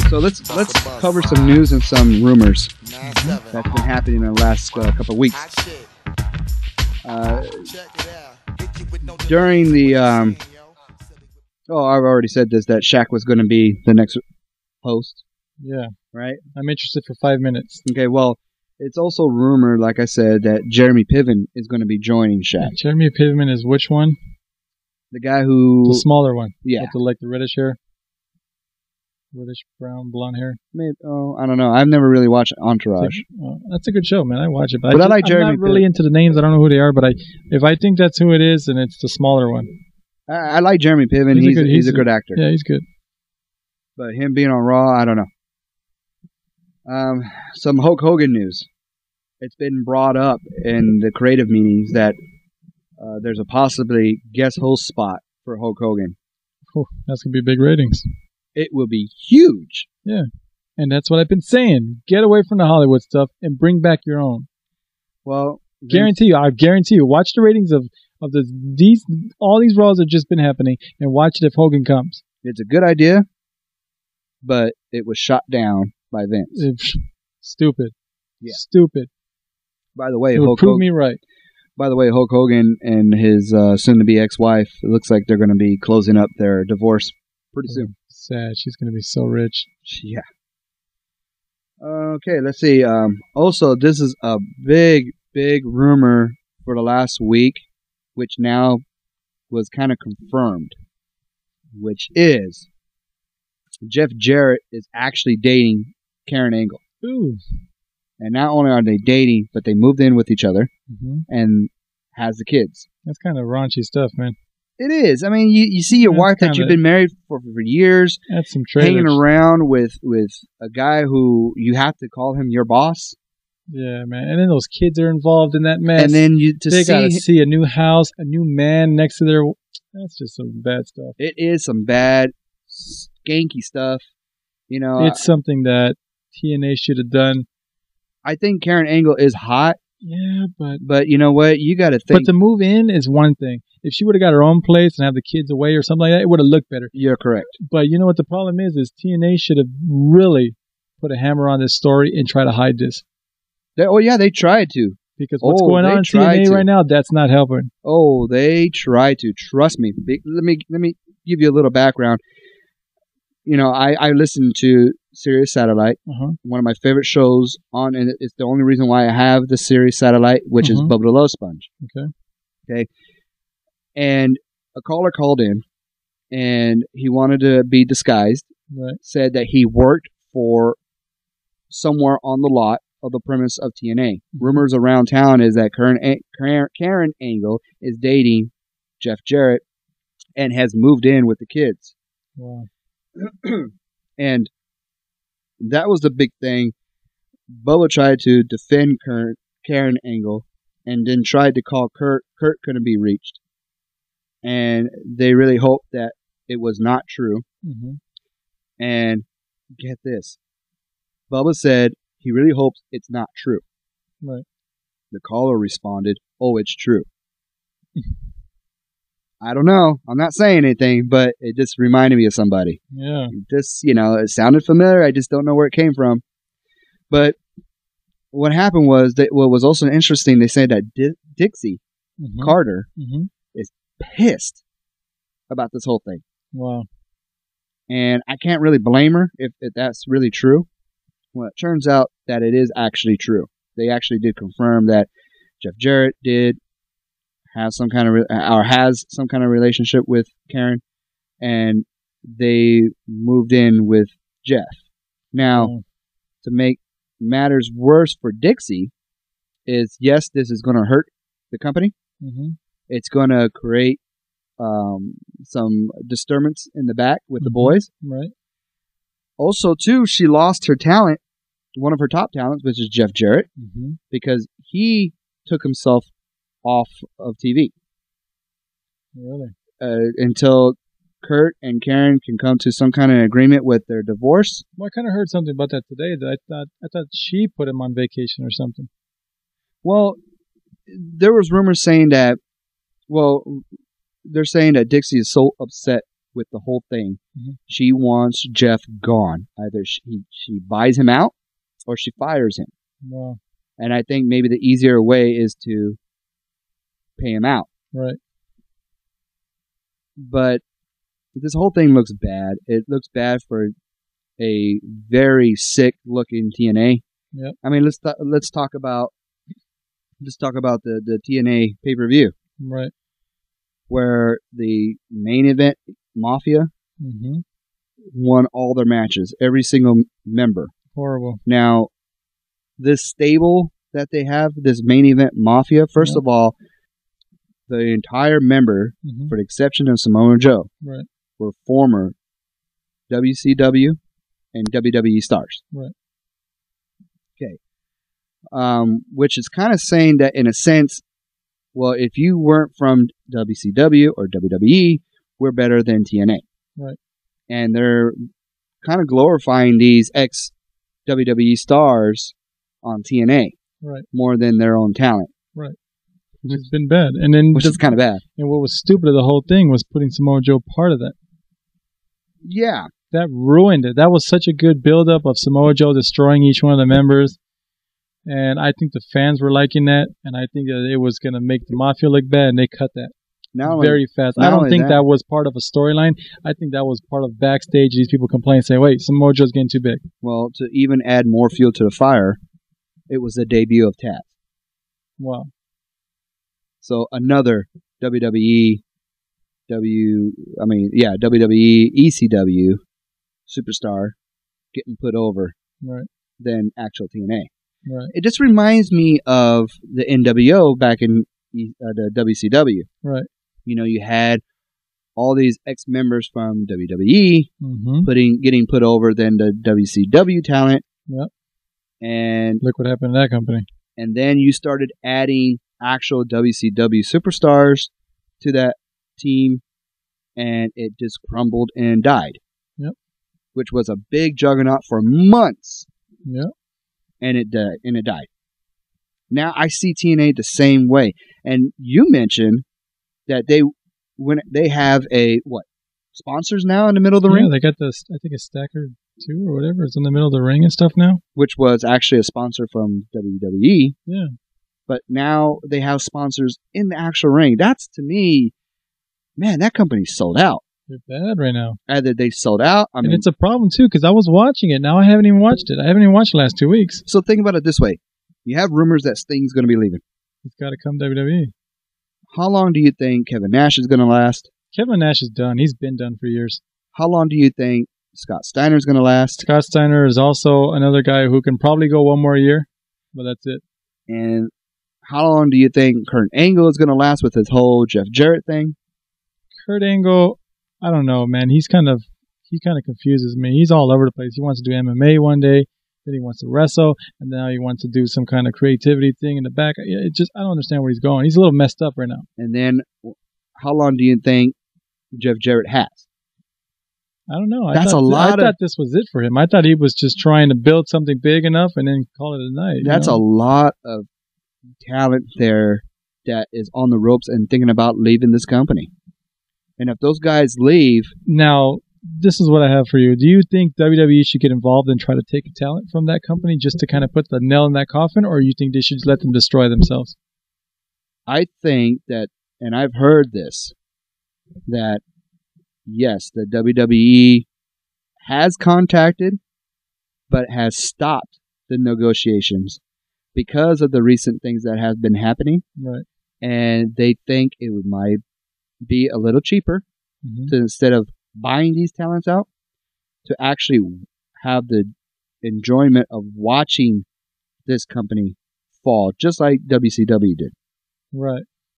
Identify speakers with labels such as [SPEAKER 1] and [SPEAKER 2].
[SPEAKER 1] So let's cover some news and some rumors that's been happening in the last couple of weeks. During the I've already said this, that Shaq was going to be the next host.
[SPEAKER 2] Yeah.
[SPEAKER 1] Right?
[SPEAKER 2] I'm interested for 5 minutes.
[SPEAKER 1] Okay, well, it's also rumored, like I said, that Jeremy Piven is going to be joining Shaq.
[SPEAKER 2] Jeremy Piven is which one?
[SPEAKER 1] The guy who...
[SPEAKER 2] The smaller one.
[SPEAKER 1] Yeah.
[SPEAKER 2] With the reddish hair? Reddish, brown, blonde hair?
[SPEAKER 1] Maybe, I don't know. I've never really watched Entourage.
[SPEAKER 2] That's a good show, man. I watch it.
[SPEAKER 1] But I like Jeremy Piven.
[SPEAKER 2] I'm not really into the names. I don't know who they are, but if I think that's who it is, then it's the smaller one.
[SPEAKER 1] I like Jeremy Piven. He's a good actor.
[SPEAKER 2] Yeah, he's good.
[SPEAKER 1] But him being on Raw, I don't know. Some Hulk Hogan news. It's been brought up in the creative meetings that there's a possibly guest host spot for Hulk Hogan.
[SPEAKER 2] Oh, that's going to be big ratings.
[SPEAKER 1] It will be huge.
[SPEAKER 2] Yeah. And that's what I've been saying. Get away from the Hollywood stuff and bring back your own.
[SPEAKER 1] Well,
[SPEAKER 2] I guarantee you. Watch the ratings of all these Raws have just been happening, and watch it if Hogan comes.
[SPEAKER 1] It's a good idea, but it was shot down by Vince.
[SPEAKER 2] Stupid.
[SPEAKER 1] Yeah.
[SPEAKER 2] Stupid.
[SPEAKER 1] By the way,
[SPEAKER 2] prove me right.
[SPEAKER 1] By the way, Hulk Hogan and his soon-to-be ex-wife, it looks like they're going to be closing up their divorce pretty soon.
[SPEAKER 2] Sad. She's going to be so rich.
[SPEAKER 1] Yeah. Okay, let's see. Also, this is a big rumor for the last week, which now was kind of confirmed, which is Jeff Jarrett is actually dating Karen Angle.
[SPEAKER 2] Ooh. And
[SPEAKER 1] not only are they dating, but they moved in with each other and has the kids.
[SPEAKER 2] That's kind of raunchy stuff, man.
[SPEAKER 1] It is. I mean, you see your wife that you've been married for years,
[SPEAKER 2] that's some
[SPEAKER 1] hanging around with a guy who you have to call him your boss.
[SPEAKER 2] Yeah, man. And then those kids are involved in that mess.
[SPEAKER 1] And then
[SPEAKER 2] they got to see a new house, a new man next to their... That's just some bad stuff.
[SPEAKER 1] It is some bad, skanky stuff. You know,
[SPEAKER 2] it's something that TNA should have done.
[SPEAKER 1] I think Karen Angle is hot.
[SPEAKER 2] Yeah,
[SPEAKER 1] but you know what? You got to think.
[SPEAKER 2] But the move in is one thing. If she would have got her own place and have the kids away or something like that, it would have looked better.
[SPEAKER 1] You're correct.
[SPEAKER 2] But you know what the problem is TNA should have really put a hammer on this story and try to hide this.
[SPEAKER 1] They tried to.
[SPEAKER 2] Because what's going on in TNA right now, that's not helping.
[SPEAKER 1] Oh, they tried to. Trust me. Let me give you a little background. You know, I listen to Sirius Satellite, one of my favorite shows on, and it's the only reason why I have the Sirius Satellite, which is Bubba the Love Sponge. Okay. And a caller called in, and he wanted to be disguised.
[SPEAKER 2] Right.
[SPEAKER 1] Said that he worked for somewhere on the lot of the premise of TNA. Rumors around town is that Karen Angle is dating Jeff Jarrett and has moved in with the kids.
[SPEAKER 2] Wow.
[SPEAKER 1] And that was the big thing. Bubba tried to defend Karen Angle and then tried to call Kurt. Kurt couldn't be reached. And they really hoped that it was not true. And get this. Bubba said he really hopes it's not true.
[SPEAKER 2] Right. The
[SPEAKER 1] caller responded, "Oh, it's true." I don't know. I'm not saying anything, but it just reminded me of somebody.
[SPEAKER 2] Yeah.
[SPEAKER 1] Just, it sounded familiar. I just don't know where it came from. But what happened was that what was also interesting, they said that Dixie Carter is pissed about this whole thing.
[SPEAKER 2] Wow.
[SPEAKER 1] And I can't really blame her if that's really true. Well, it turns out that it is actually true. They actually did confirm that Jeff Jarrett did have some kind of relationship with Karen, and they moved in with Jeff. Now, to make matters worse for Dixie, is yes, this is going to hurt the company. It's going to create some disturbance in the back with the boys.
[SPEAKER 2] Right.
[SPEAKER 1] Also, too, she lost her talent, one of her top talents, which is Jeff Jarrett, because he took himself off of TV.
[SPEAKER 2] Really?
[SPEAKER 1] Until Kurt and Karen can come to some kind of agreement with their divorce.
[SPEAKER 2] Well, I kind of heard something about that today. That I thought she put him on vacation or something.
[SPEAKER 1] Well, there was rumors saying that. Well, they're saying that Dixie is so upset with the whole thing.
[SPEAKER 2] Mm-hmm.
[SPEAKER 1] She wants Jeff gone. Either she buys him out or she fires him.
[SPEAKER 2] Wow.
[SPEAKER 1] And I think maybe the easier way is to pay him out.
[SPEAKER 2] Right.
[SPEAKER 1] But this whole thing looks bad. It looks bad for a very sick looking TNA.
[SPEAKER 2] Yep.
[SPEAKER 1] I mean, let's talk about the TNA pay-per-view.
[SPEAKER 2] Right.
[SPEAKER 1] Where the main event Mafia
[SPEAKER 2] Mm-hmm.
[SPEAKER 1] won all their matches, every single member.
[SPEAKER 2] Horrible.
[SPEAKER 1] Now, this stable that they have, this main event Mafia, first of all, the entire member,
[SPEAKER 2] Mm-hmm.
[SPEAKER 1] for the exception of Samoa Joe,
[SPEAKER 2] Right.
[SPEAKER 1] were former WCW and WWE stars.
[SPEAKER 2] Right.
[SPEAKER 1] Okay. Which is kind of saying that, in a sense, well, if you weren't from WCW or WWE, we're better than TNA.
[SPEAKER 2] Right.
[SPEAKER 1] And they're kind of glorifying these ex-WWE stars on TNA
[SPEAKER 2] Right.
[SPEAKER 1] more than their own talent.
[SPEAKER 2] Right. Which has been bad. And then
[SPEAKER 1] Which is kind of bad.
[SPEAKER 2] And what was stupid of the whole thing was putting Samoa Joe part of that.
[SPEAKER 1] Yeah.
[SPEAKER 2] That ruined it. That was such a good build-up of Samoa Joe destroying each one of the members. And I think the fans were liking that. And I think that it was going to make the Mafia look bad. And they cut that very fast. I don't think that was part of a storyline. I think that was part of backstage. These people complain, say, wait, Samoa Joe's getting too big.
[SPEAKER 1] Well, to even add more fuel to the fire, it was the debut of Taz.
[SPEAKER 2] Wow.
[SPEAKER 1] So another WWE, ECW superstar getting put over
[SPEAKER 2] Right.
[SPEAKER 1] than actual TNA.
[SPEAKER 2] Right.
[SPEAKER 1] It just reminds me of the NWO back in the WCW.
[SPEAKER 2] Right.
[SPEAKER 1] You know, you had all these ex-members from WWE
[SPEAKER 2] Mm-hmm.
[SPEAKER 1] getting put over than the WCW talent.
[SPEAKER 2] Yep.
[SPEAKER 1] And
[SPEAKER 2] Look what happened to that company.
[SPEAKER 1] And then you started adding actual WCW superstars to that team, and it just crumbled and died.
[SPEAKER 2] Yep.
[SPEAKER 1] Which was a big juggernaut for months.
[SPEAKER 2] Yep.
[SPEAKER 1] And it died. Now I see TNA the same way. And you mentioned that they have sponsors now in the middle of the ring?
[SPEAKER 2] Yeah, they got this, I think, a Stacker 2 or whatever. It's in the middle of the ring and stuff now.
[SPEAKER 1] Which was actually a sponsor from WWE.
[SPEAKER 2] Yeah.
[SPEAKER 1] But now they have sponsors in the actual ring. That's, to me, man, that company's sold out.
[SPEAKER 2] They're bad right now.
[SPEAKER 1] Either they sold out.
[SPEAKER 2] And it's a problem, too, because I was watching it. Now I haven't even watched it. I haven't even watched the last 2 weeks.
[SPEAKER 1] So think about it this way. You have rumors that Sting's going to be leaving.
[SPEAKER 2] It's got to come WWE.
[SPEAKER 1] How long do you think Kevin Nash is going to last?
[SPEAKER 2] Kevin Nash is done. He's been done for years.
[SPEAKER 1] How long do you think Scott Steiner's going to last?
[SPEAKER 2] Scott Steiner is also another guy who can probably go one more year, but that's it.
[SPEAKER 1] And how long do you think Kurt Angle is going to last with his whole Jeff Jarrett thing?
[SPEAKER 2] Kurt Angle, I don't know, man. He kind of confuses me. He's all over the place. He wants to do MMA one day, then he wants to wrestle, and now he wants to do some kind of creativity thing in the back. I don't understand where he's going. He's a little messed up right now.
[SPEAKER 1] And then, how long do you think Jeff Jarrett has?
[SPEAKER 2] I don't know.
[SPEAKER 1] I
[SPEAKER 2] thought this was it for him. I thought he was just trying to build something big enough and then call it a night.
[SPEAKER 1] That's a lot of talent there that is on the ropes and thinking about leaving this company. And if those guys leave...
[SPEAKER 2] Now, this is what I have for you. Do you think WWE should get involved and try to take talent from that company just to kind of put the nail in that coffin, or you think they should just let them destroy themselves?
[SPEAKER 1] I think that, and I've heard this, that yes, the WWE has contacted, but has stopped the negotiations because of the recent things that have been happening.
[SPEAKER 2] Right.
[SPEAKER 1] And they think it might be a little cheaper to, instead of buying these talents out, to actually have the enjoyment of watching this company fall, just like WCW did.
[SPEAKER 2] Right.